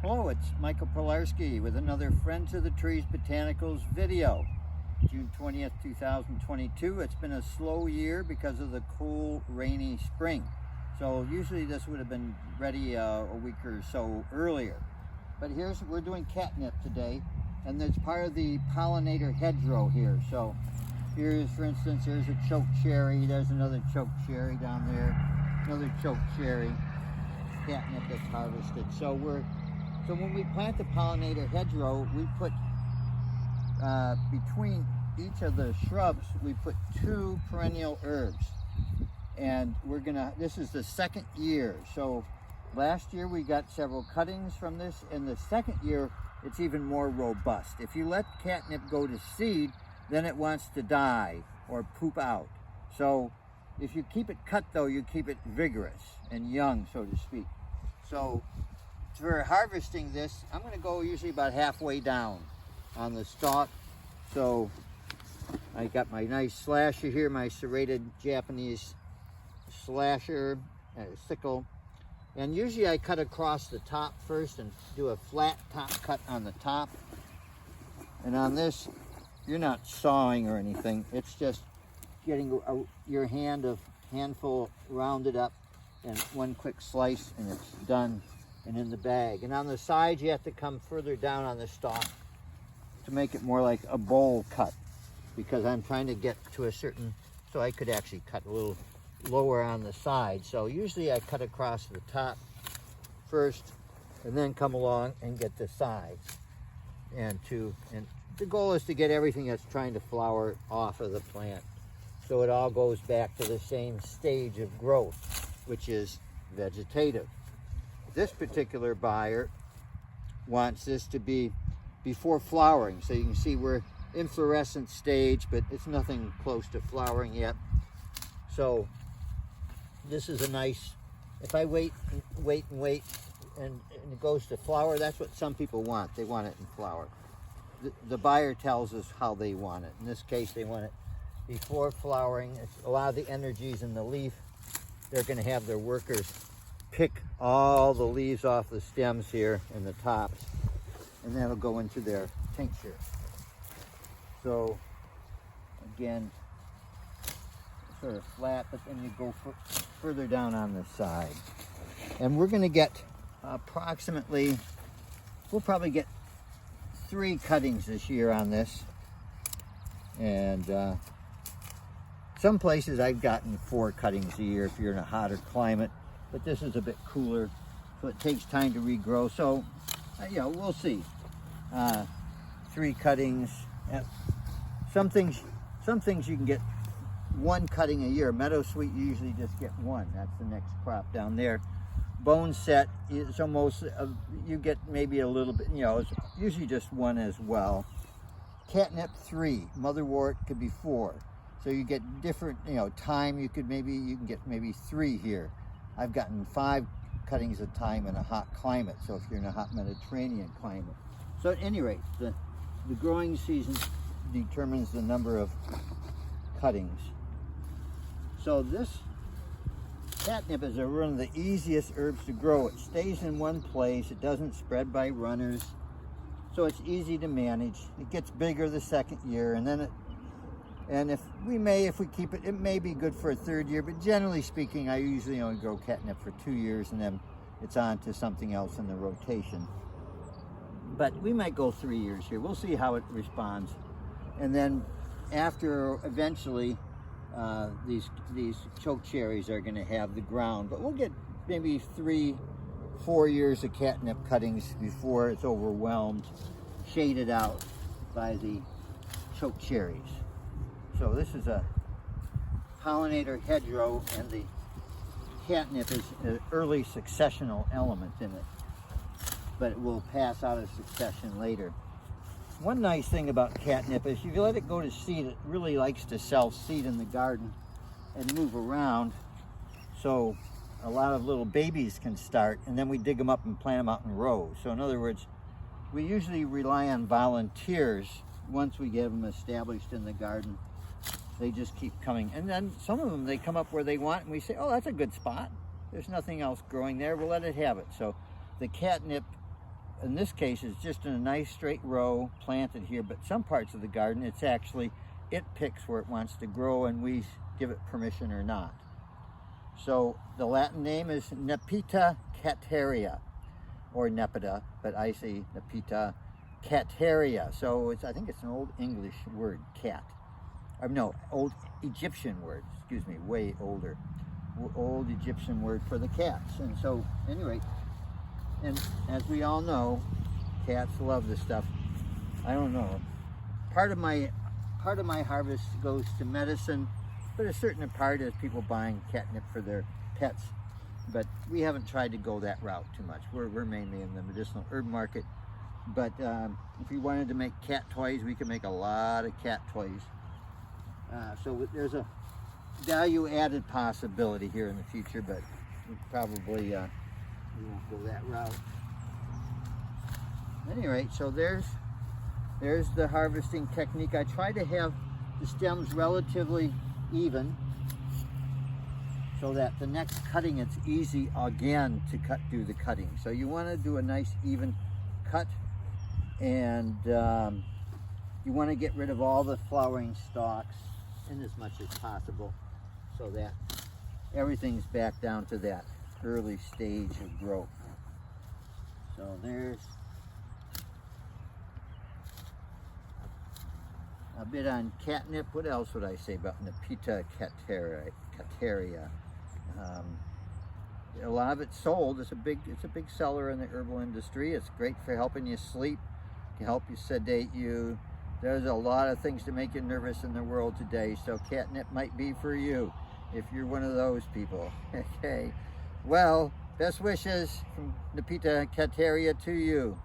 Hello, it's Michael Pilarski with another Friends of the Trees Botanicals video. June 20th, 2022. It's been a slow year because of the cool, rainy spring. So usually this would have been ready a week or so earlier. But we're doing catnip today, and it's part of the pollinator hedgerow here. So here's, for instance, there's a choke cherry. There's another choke cherry down there. Another choke cherry. Catnip that's harvested. So when we plant the pollinator hedgerow, we put between each of the shrubs, we put 2 perennial herbs. And this is the second year. So last year we got several cuttings from this, and the second year it's even more robust. If you let catnip go to seed, then it wants to die or poop out. So if you keep it cut though, you keep it vigorous and young, so to speak. So for harvesting this, I'm going to go usually about halfway down on the stalk. So I got my nice slasher here, my serrated Japanese slasher, sickle. And usually I cut across the top first and do a flat top cut on the top. And on this, you're not sawing or anything. It's just getting your handful rounded up and one quick slice, and it's done and in the bag. And on the sides, you have to come further down on the stalk to make it more like a bowl cut, because I'm trying to get to a certain, so I could actually cut a little lower on the side. So usually I cut across the top first and then come along and get the sides. And the goal is to get everything that's trying to flower off of the plant, so it all goes back to the same stage of growth, which is vegetative. This particular buyer wants this to be before flowering. So you can see we're inflorescent stage, but it's nothing close to flowering yet. So this is a nice, if I wait and it goes to flower, that's what some people want. They want it in flower. The buyer tells us how they want it. In this case, they want it before flowering. It's a lot of the energies in the leaf. They're going to have their workers pick all the leaves off the stems here and the tops, and that'll go into their tincture. So again, sort of flat, but then you go further down on the side. And we're going to get approximately, we'll probably get 3 cuttings this year on this. And some places I've gotten 4 cuttings a year if you're in a hotter climate, but this is a bit cooler, so it takes time to regrow. So, we'll see. 3 cuttings. Some things you can get 1 cutting a year. Meadowsweet, you usually just get 1. That's the next crop down there. Bone set is almost, you get maybe a little bit, it's usually just 1 as well. Catnip 3, motherwort could be 4. So you get different, time, you can get maybe 3 here. I've gotten 5 cuttings a time in a hot climate, so if you're in a hot Mediterranean climate. So at any rate, the growing season determines the number of cuttings. So this catnip is one of the easiest herbs to grow. It stays in one place, it doesn't spread by runners, so it's easy to manage. It gets bigger the second year, and then if we keep it, it may be good for a 3rd year, but generally speaking, I usually only grow catnip for 2 years, and then it's on to something else in the rotation. But we might go 3 years here. We'll see how it responds. And then after, eventually, these choke cherries are going to have the ground, but we'll get maybe 3-4 years of catnip cuttings before it's overwhelmed, shaded out by the choke cherries. So this is a pollinator hedgerow, and the catnip is an early successional element in it, but it will pass out of succession later. One nice thing about catnip is if you let it go to seed, it really likes to self-seed in the garden and move around. So a lot of little babies can start, and then we dig them up and plant them out in rows. So in other words, we usually rely on volunteers. Once we get them established in the garden, they just keep coming. And then some of them, they come up where they want, and we say, oh, that's a good spot. There's nothing else growing there. We'll let it have it. So the catnip in this case, it's just in a nice straight row planted here, but some parts of the garden, it's actually, it picks where it wants to grow and we give it permission or not. So the Latin name is Nepeta cattaria, or Nepeta, but I say Nepeta cattaria. So it's, I think it's an old English word, cat. No, old Egyptian word, excuse me, way older. Old Egyptian word for the cats. And so, anyway, and as we all know, cats love this stuff. I don't know. Part of my harvest goes to medicine, but a certain part is people buying catnip for their pets. But we haven't tried to go that route too much. We're mainly in the medicinal herb market. But if we wanted to make cat toys, we can make a lot of cat toys. So there's a value-added possibility here in the future, but we probably we won't go that route. At any rate, so there's the harvesting technique. I try to have the stems relatively even so that the next cutting it's easy again to do the cutting. So you want to do a nice even cut, and you want to get rid of all the flowering stalks in as much as possible so that everything's back down to that early stage of growth. So there's a bit on catnip. What else would I say about Nepeta cattaria? A lot of it's sold. It's a big seller in the herbal industry. It's great for helping you sleep, can help you sedate you. There's a lot of things to make you nervous in the world today, so catnip might be for you if you're one of those people. Okay, well, best wishes from Nepeta cattaria to you.